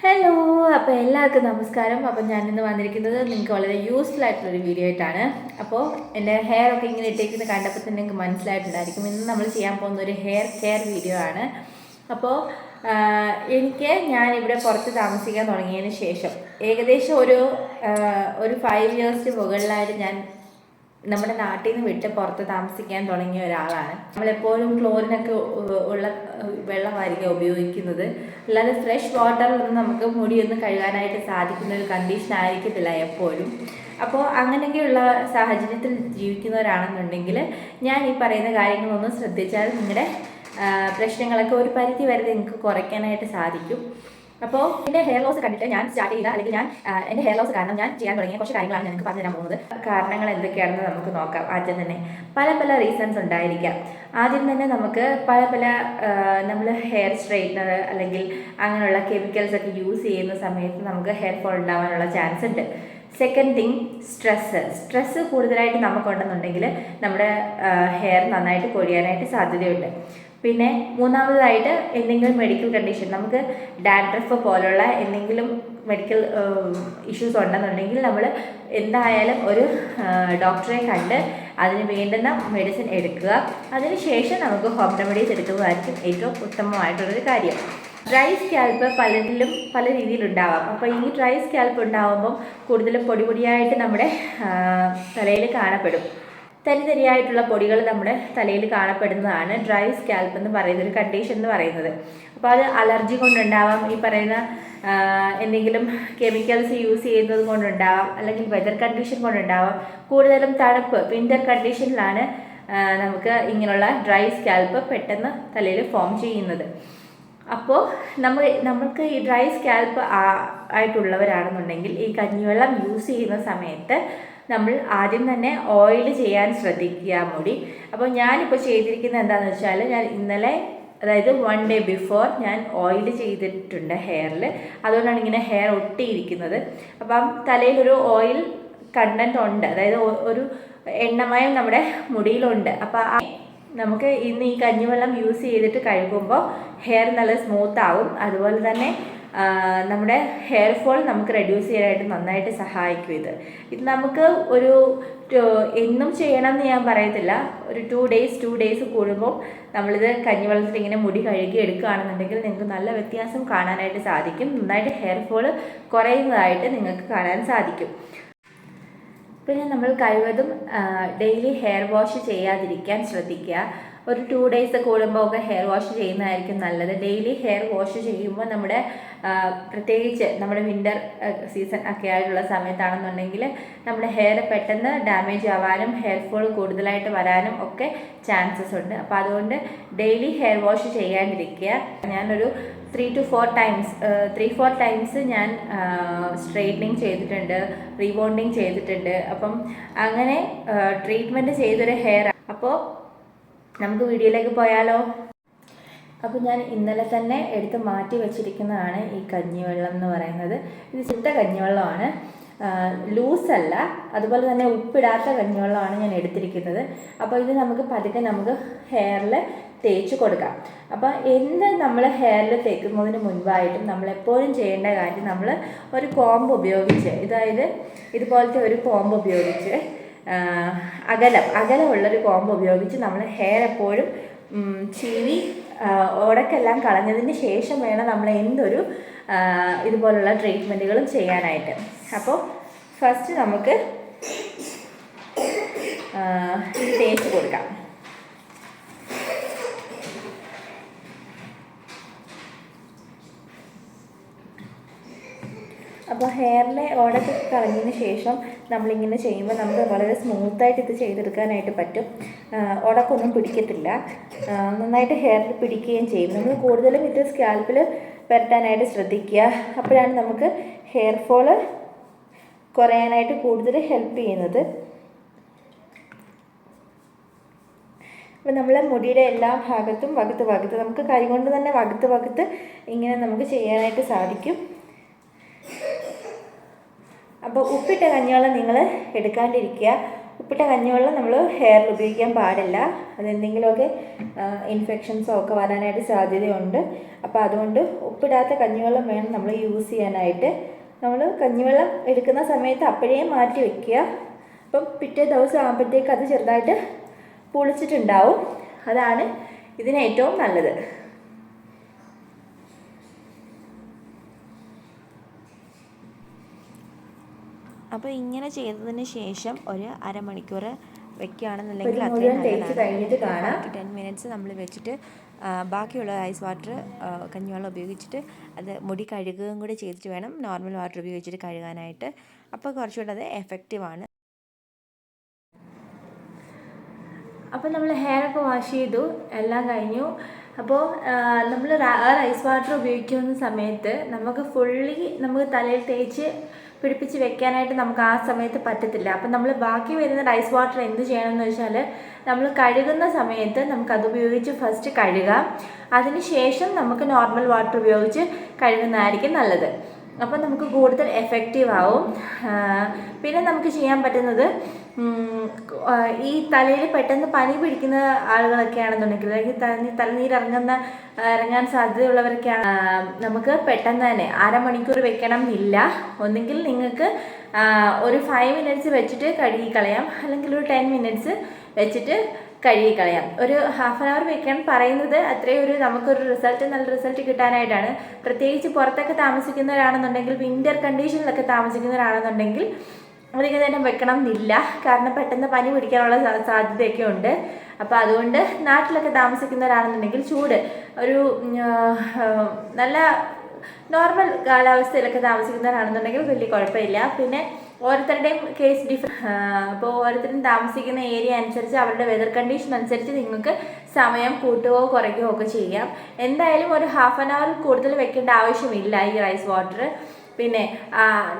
Hello, അപ്പോൾ എല്ലാവർക്കും നമസ്കാരം. അപ്പോൾ ഞാനിന്ന് വന്നിരിക്കുന്നത് നിങ്ങൾക്ക് വളരെ യൂസ്ഫുൾ ആയിട്ടുള്ളൊരു വീഡിയോ ആയിട്ടാണ്. അപ്പോൾ എൻ്റെ ഹെയർ ഒക്കെ ഇങ്ങനെ ഇട്ടേക്കുന്നത് കണ്ടപ്പോൾ തന്നെ നിങ്ങൾക്ക് മനസ്സിലായിട്ടുണ്ടായിരിക്കും. ഇന്ന് നമ്മൾ ചെയ്യാൻ പോകുന്ന ഒരു ഹെയർ കെയർ വീഡിയോ ആണ്. അപ്പോൾ ഞാനിവിടെ പുറത്ത് താമസിക്കാൻ തുടങ്ങിയതിന് ശേഷം ഏകദേശം ഒരു 5 ഇയേഴ്സിന് മുകളിലായിട്ട് ഞാൻ നമ്മുടെ നാട്ടിൽ നിന്ന് വിട്ട് പുറത്ത് താമസിക്കാൻ തുടങ്ങിയ ഒരാളാണ്. നമ്മളെപ്പോഴും ക്ലോറിനൊക്കെ ഉള്ള വെള്ളമായിരിക്കും ഉപയോഗിക്കുന്നത്. അല്ലാതെ ഫ്രഷ് വാട്ടറിലൊന്നും നമുക്ക് മുടിയൊന്നും കഴുകാനായിട്ട് സാധിക്കുന്ന ഒരു കണ്ടീഷൻ ആയിരിക്കത്തില്ല എപ്പോഴും. അപ്പോൾ അങ്ങനെയൊക്കെയുള്ള സാഹചര്യത്തിൽ ജീവിക്കുന്നവരാണെന്നുണ്ടെങ്കിൽ ഞാൻ ഈ പറയുന്ന കാര്യങ്ങളൊന്നും ശ്രദ്ധിച്ചാൽ നിങ്ങളുടെ പ്രശ്നങ്ങളൊക്കെ ഒരു പരിധി വരെ നിങ്ങൾക്ക് കുറയ്ക്കാനായിട്ട് സാധിക്കും. അപ്പോൾ എൻ്റെ ഹെയർ ലോസ് കണ്ടിട്ട് ഞാൻ സ്റ്റാർട്ട് ചെയ്ത അല്ലെങ്കിൽ ഞാൻ എൻ്റെ ഹെയർ ലോസ് കാരണം ഞാൻ ചെയ്യാൻ തുടങ്ങിയ കുറച്ച് കാര്യങ്ങളാണ് ഞങ്ങൾക്ക് പറഞ്ഞു തരാൻ പോകുന്നത്. കാരണങ്ങൾ എന്തൊക്കെയാണെന്ന് നമുക്ക് നോക്കാം. ആദ്യം തന്നെ പല റീസൺസ് ഉണ്ടായിരിക്കാം. ആദ്യം തന്നെ നമുക്ക് പല നമ്മൾ ഹെയർ സ്ട്രെയിറ്റ്നർ അല്ലെങ്കിൽ അങ്ങനെയുള്ള കെമിക്കൽസ് ഒക്കെ യൂസ് ചെയ്യുന്ന സമയത്ത് നമുക്ക് ഹെയർ ഫോൾ ഉണ്ടാവാനുള്ള ചാൻസ് ഉണ്ട്. സെക്കൻഡ് തിങ്, സ്ട്രെസ്സ് കൂടുതലായിട്ട് നമുക്കുണ്ടെന്നുണ്ടെങ്കിൽ നമ്മുടെ ഹെയർ നന്നായിട്ട് കൊഴിയാനായിട്ട് സാധ്യതയുണ്ട്. പിന്നെ മൂന്നാമതായിട്ട് എന്തെങ്കിലും മെഡിക്കൽ കണ്ടീഷൻ, നമുക്ക് ഡാൻഡ്രഫ് പോലുള്ള എന്തെങ്കിലും മെഡിക്കൽ ഇഷ്യൂസ് ഉണ്ടെന്നുണ്ടെങ്കിൽ നമ്മൾ എന്തായാലും ഒരു ഡോക്ടറെ കണ്ട് അതിന് വേണ്ടുന്ന മെഡിസിൻ എടുക്കുക. അതിനുശേഷം നമുക്ക് ഹോം റെമഡീസ് എടുക്കുന്നതായിരിക്കും ഏറ്റവും ഉത്തമമായിട്ടുള്ളൊരു കാര്യം. ഡ്രൈ സ്കാൽപ്പ് പലരിലും പല രീതിയിലുണ്ടാവാം. അപ്പോൾ ഈ ഡ്രൈ സ്കാൽപ്പ് ഉണ്ടാകുമ്പം കൂടുതലും പൊടിയായിട്ട് നമ്മുടെ തലയിൽ കാണപ്പെടും. തരിതരിയായിട്ടുള്ള പൊടികൾ നമ്മുടെ തലയിൽ കാണപ്പെടുന്നതാണ് ഡ്രൈ സ്കാൽപ്പ് എന്ന് പറയുന്ന ഒരു കണ്ടീഷൻ എന്ന് പറയുന്നത്. അപ്പോൾ അത് അലർജി കൊണ്ടുണ്ടാവാം, ഈ പറയുന്ന എന്തെങ്കിലും കെമിക്കൽസ് യൂസ് ചെയ്യുന്നത് കൊണ്ടുണ്ടാവാം, അല്ലെങ്കിൽ വെതർ കണ്ടീഷൻ കൊണ്ടുണ്ടാവാം. കൂടുതലും തണുപ്പ് വിൻ്റർ കണ്ടീഷനിലാണ് നമുക്ക് ഇങ്ങനെയുള്ള ഡ്രൈ സ്കാൽപ്പ് പെട്ടെന്ന് തലയിൽ ഫോം ചെയ്യുന്നത്. അപ്പോൾ നമുക്ക് ഈ ഡ്രൈ സ്കാൽപ്പ് ആയിട്ടുള്ളവരാണെന്നുണ്ടെങ്കിൽ ഈ കഞ്ഞിവെള്ളം യൂസ് ചെയ്യുന്ന സമയത്ത് നമ്മൾ ആദ്യം തന്നെ ഓയിൽ ചെയ്യാൻ ശ്രദ്ധിക്കുക മുടി. അപ്പോൾ ഞാനിപ്പോൾ ചെയ്തിരിക്കുന്നത് എന്താണെന്ന് വെച്ചാൽ, ഞാൻ ഇന്നലെ അതായത് 1 day ബിഫോർ ഞാൻ ഓയിൽ ചെയ്തിട്ടുണ്ട് ഹെയറിൽ. അതുകൊണ്ടാണ് ഇങ്ങനെ ഹെയർ ഒട്ടിയിരിക്കുന്നത്. അപ്പം തലയിലൊരു ഓയിൽ കണ്ടൻറ്റ് ഉണ്ട്, അതായത് ഒരു എണ്ണമയം നമ്മുടെ മുടിയിലുണ്ട്. അപ്പോൾ നമുക്ക് ഇന്ന് ഈ കഞ്ഞിവെള്ളം യൂസ് ചെയ്തിട്ട് കഴുകുമ്പോൾ ഹെയർ നല്ല സ്മൂത്ത് ആവും. അതുപോലെ തന്നെ നമ്മുടെ ഹെയർ ഫോൾ നമുക്ക് റെഡ്യൂസ് ചെയ്യാനായിട്ട് നന്നായിട്ട് സഹായിക്കും. ഇത് നമുക്ക് എന്നും ചെയ്യണം എന്ന് ഞാൻ പറയത്തില്ല. ഒരു 2 days കൂടുമ്പോൾ നമ്മളിത് കഞ്ഞിവെള്ളത്തിൽ ഇങ്ങനെ മുടി കഴുകി എടുക്കുകയാണെന്നുണ്ടെങ്കിൽ നിങ്ങൾക്ക് നല്ല വ്യത്യാസം കാണാനായിട്ട് സാധിക്കും. നന്നായിട്ട് ഹെയർ ഫോൾ കുറയുന്നതായിട്ട് നിങ്ങൾക്ക് കാണാൻ സാധിക്കും. പിന്നെ നമ്മൾ കഴിവതും ഡെയിലി ഹെയർ വാഷ് ചെയ്യാതിരിക്കാൻ ശ്രദ്ധിക്കുക. ഒരു 2 days കൂടുമ്പോൾ ഒക്കെ ഹെയർ വാഷ് ചെയ്യുന്നതായിരിക്കും നല്ലത്. ഡെയിലി ഹെയർ വാഷ് ചെയ്യുമ്പോൾ നമ്മുടെ പ്രത്യേകിച്ച് നമ്മുടെ വിൻ്റർ സീസൺ ഒക്കെ ആയിട്ടുള്ള സമയത്താണെന്നുണ്ടെങ്കിൽ നമ്മുടെ ഹെയർ പെട്ടെന്ന് ഡാമേജ് ആവാനും ഹെയർ ഫോൾ കൂടുതലായിട്ട് വരാനും ഒക്കെ ചാൻസസ് ഉണ്ട്. അപ്പോൾ അതുകൊണ്ട് ഡെയിലി ഹെയർ വാഷ് ചെയ്യാണ്ടിരിക്കുക. ഞാനൊരു 3-4 ടൈംസ് ഞാൻ സ്ട്രെയിറ്റനിങ് ചെയ്തിട്ടുണ്ട്, റീബോണ്ടിങ് ചെയ്തിട്ടുണ്ട്. അപ്പം അങ്ങനെ ട്രീറ്റ്മെൻറ്റ് ചെയ്തൊരു ഹെയർ. അപ്പോൾ നമുക്ക് വീഡിയോയിലേക്ക് പോയാലോ. അപ്പോൾ ഞാൻ ഇന്നലെ തന്നെ എടുത്ത് മാറ്റി വെച്ചിരിക്കുന്നതാണ് ഈ കഞ്ഞിവെള്ളം എന്ന് പറയുന്നത്. ഇത് ശുദ്ധ കഞ്ഞിവെള്ളമാണ്, ലൂസല്ല. അതുപോലെ തന്നെ ഉപ്പിടാത്ത കഞ്ഞിവെള്ളമാണ് ഞാൻ എടുത്തിരിക്കുന്നത്. അപ്പോൾ ഇത് പതുക്കെ നമുക്ക് ഹെയറിൽ തേച്ച് കൊടുക്കാം. അപ്പോൾ നമ്മൾ ഹെയറിൽ തേക്കുന്നതിന് മുൻപായിട്ടും നമ്മളെപ്പോഴും ചെയ്യേണ്ട കാര്യം, നമ്മൾ ഒരു കോമ്പ് ഉപയോഗിച്ച്, ഇതുപോലത്തെ ഒരു കോമ്പ് ഉപയോഗിച്ച് അകലമുള്ളൊരു കോമ്പ് ഉപയോഗിച്ച് നമ്മൾ ഹെയർ എപ്പോഴും ചീവി ഓടക്കെല്ലാം കളഞ്ഞതിന് ശേഷം വേണം നമ്മൾ ഇതുപോലുള്ള ട്രീറ്റ്മെൻറ്റുകളും ചെയ്യാനായിട്ട്. അപ്പോൾ ഫസ്റ്റ് നമുക്ക് ഇത് തേച്ച് കൊടുക്കാം. അപ്പോൾ ഹെയറിലെ ഓടൊക്കെ കളഞ്ഞതിന് ശേഷം നമ്മളിങ്ങനെ ചെയ്യുമ്പോൾ നമുക്ക് വളരെ സ്മൂത്തായിട്ട് ഇത് ചെയ്തെടുക്കാനായിട്ട് പറ്റും. ഓടക്കൊന്നും പിടിക്കത്തില്ല, നന്നായിട്ട് ഹെയറിൽ പിടിക്കുകയും ചെയ്യും. നമ്മൾ കൂടുതലും ഇത് സ്കാൽപ്പിൽ പുരട്ടാനായിട്ട് ശ്രദ്ധിക്കുക. അപ്പോഴാണ് നമുക്ക് ഹെയർ ഫോള് കുറയാനായിട്ട് കൂടുതൽ ഹെൽപ്പ് ചെയ്യുന്നത്. അപ്പോൾ നമ്മൾ മുടിയുടെ എല്ലാ ഭാഗത്തും വകുത്ത് നമുക്ക് കൈകൊണ്ട് തന്നെ വകുത്ത് ഇങ്ങനെ നമുക്ക് ചെയ്യാനായിട്ട് സാധിക്കും. അപ്പോൾ ഉപ്പിട്ട കഞ്ഞിവെള്ളം നിങ്ങൾ എടുക്കാണ്ടിരിക്കുക. ഉപ്പിട്ട കഞ്ഞിവെള്ളം നമ്മൾ ഹെയറിൽ ഉപയോഗിക്കാൻ പാടില്ല. അതെന്തെങ്കിലുമൊക്കെ ഇൻഫെക്ഷൻസോ ഒക്കെ വരാനായിട്ട് സാധ്യതയുണ്ട്. അപ്പോൾ അതുകൊണ്ട് ഉപ്പിടാത്ത കഞ്ഞിവെള്ളം വേണം നമ്മൾ യൂസ് ചെയ്യാനായിട്ട്. നമ്മൾ കഞ്ഞിവെള്ളം എടുക്കുന്ന സമയത്ത് അപ്പോഴേ മാറ്റി വയ്ക്കുക. അപ്പം പിറ്റേ ദിവസം ആകുമ്പോഴത്തേക്ക് അത് ചെറുതായിട്ട് പുളിച്ചിട്ടുണ്ടാവും. അതാണ് ഇതിന് ഏറ്റവും നല്ലത്. അപ്പോൾ ഇങ്ങനെ ചെയ്തതിന് ശേഷം ഒരു അരമണിക്കൂർ വെക്കുകയാണെന്നുണ്ടെങ്കിൽ അത്രയും കഴിഞ്ഞിട്ട് കാണാം. 10 മിനിറ്റ്സ് നമ്മൾ വെച്ചിട്ട് ബാക്കിയുള്ള ഐസ് വാട്ടർ കഞ്ഞിവെള്ളം ഉപയോഗിച്ചിട്ട് അത് മുടി കഴുകുകയും കൂടി ചെയ്തിട്ട് വേണം നോർമൽ വാട്ടർ ഉപയോഗിച്ചിട്ട് കഴുകാനായിട്ട്. അപ്പോൾ കുറച്ചുകൂടെ അത് എഫക്റ്റീവാണ്. അപ്പോൾ നമ്മൾ ഹെയറൊക്കെ വാഷ് ചെയ്തു, എല്ലാം കഴിഞ്ഞു. അപ്പോൾ നമ്മൾ റൈസ് വാട്ടർ ഉപയോഗിക്കുന്ന സമയത്ത് നമുക്ക് നമുക്ക് തലയിൽ തേച്ച് പിടിപ്പിച്ച് വെക്കാനായിട്ട് നമുക്ക് ആ സമയത്ത് പറ്റത്തില്ല. അപ്പം നമ്മൾ ബാക്കി വരുന്ന റൈസ് വാട്ടർ എന്ത് ചെയ്യണമെന്ന് വെച്ചാൽ നമ്മൾ കഴുകുന്ന സമയത്ത് നമുക്കത് ഉപയോഗിച്ച് ഫസ്റ്റ് കഴുകാം. അതിന് ശേഷം നമുക്ക് നോർമൽ വാട്ടർ ഉപയോഗിച്ച് കഴുകുന്നതായിരിക്കും നല്ലത്. അപ്പോൾ നമുക്ക് കൂടുതൽ എഫക്റ്റീവ് ആവും. പിന്നെ നമുക്ക് ചെയ്യാൻ പറ്റുന്നത് ഈ തലയിൽ പെട്ടെന്ന് പനി പിടിക്കുന്ന ആളുകളൊക്കെ ആണെന്നുണ്ടെങ്കിൽ, അല്ലെങ്കിൽ ഇറങ്ങാൻ സാധ്യതയുള്ളവരൊക്കെയാണ്, നമുക്ക് പെട്ടെന്ന് തന്നെ അരമണിക്കൂർ വെക്കണം എന്നില്ല. ഒന്നെങ്കിൽ നിങ്ങൾക്ക് ഒരു 5 മിനിറ്റ്സ് വെച്ചിട്ട് കഴുകിക്കളയാം, അല്ലെങ്കിൽ ഒരു 10 മിനിറ്റ്സ് വെച്ചിട്ട് കഴുകിക്കളയാം. ഒരു ഹാഫ് ആൻ അവർ വെക്കാൻ പറയുന്നത് അത്രയും നമുക്കൊരു നല്ല റിസൾട്ട് കിട്ടാനായിട്ടാണ്. പ്രത്യേകിച്ച് പുറത്തൊക്കെ താമസിക്കുന്നവരാണെന്നുണ്ടെങ്കിൽ, വിൻ്റർ കണ്ടീഷനിലൊക്കെ താമസിക്കുന്നവരാണെന്നുണ്ടെങ്കിൽ അധികം നേരം വെക്കണം എന്നില്ല. കാരണം പെട്ടെന്ന് പനി പിടിക്കാനുള്ള സാധ്യതയൊക്കെ ഉണ്ട്. അപ്പോൾ അതുകൊണ്ട് നാട്ടിലൊക്കെ താമസിക്കുന്നവരാണെന്നുണ്ടെങ്കിൽ ചൂട് ഒരു നല്ല നോർമൽ കാലാവസ്ഥയിലൊക്കെ താമസിക്കുന്നവരാണെന്നുണ്ടെങ്കിൽ വലിയ കുഴപ്പമില്ല. പിന്നെ ഓരോരുത്തരുടെയും കേസ് അപ്പോൾ ഓരോരുത്തരും താമസിക്കുന്ന ഏരിയ അനുസരിച്ച് അവരുടെ വെതർ കണ്ടീഷൻ അനുസരിച്ച് നിങ്ങൾക്ക് സമയം കൂട്ടുകയോ കുറയ്ക്കുകയോ ഒക്കെ ചെയ്യാം. എന്തായാലും ഒരു ഹാഫ് ആൻ അവർ കൂടുതൽ വെക്കേണ്ട ആവശ്യമില്ല ഈ റൈസ് വാട്ടർ. പിന്നെ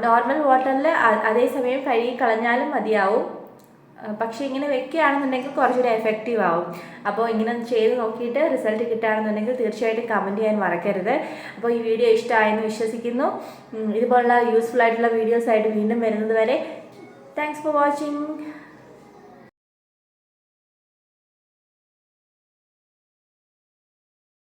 നോർമൽ വാട്ടറിൽ അതേസമയം കഴുകി കളഞ്ഞാലും മതിയാവും. പക്ഷേ ഇങ്ങനെ വെക്കുകയാണെന്നുണ്ടെങ്കിൽ കുറച്ചുകൂടി എഫക്റ്റീവ് ആവും. അപ്പോൾ ഇങ്ങനെ ചെയ്ത് നോക്കിയിട്ട് റിസൾട്ട് കിട്ടുകയാണെന്നുണ്ടെങ്കിൽ തീർച്ചയായിട്ടും കമൻറ്റ് ചെയ്യാൻ മറക്കരുത്. അപ്പോൾ ഈ വീഡിയോ ഇഷ്ടമായെന്ന് വിശ്വസിക്കുന്നു. ഇതുപോലുള്ള യൂസ്ഫുൾ ആയിട്ടുള്ള വീഡിയോസായിട്ട് വീണ്ടും വരുന്നത് വരെ താങ്ക്സ് ഫോർ വാച്ചിങ്.